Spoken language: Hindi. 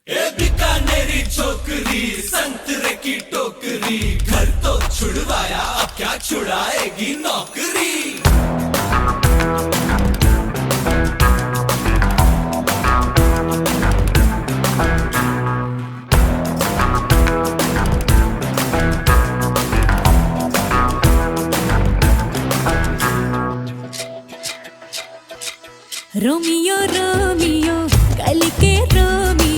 ए बीकानेरी छोकरी संतरे की टोकरी, घर तो छुड़वाया अब क्या छुड़ाएगी नौकरी। रोमियो रोमियो कल के रोमियो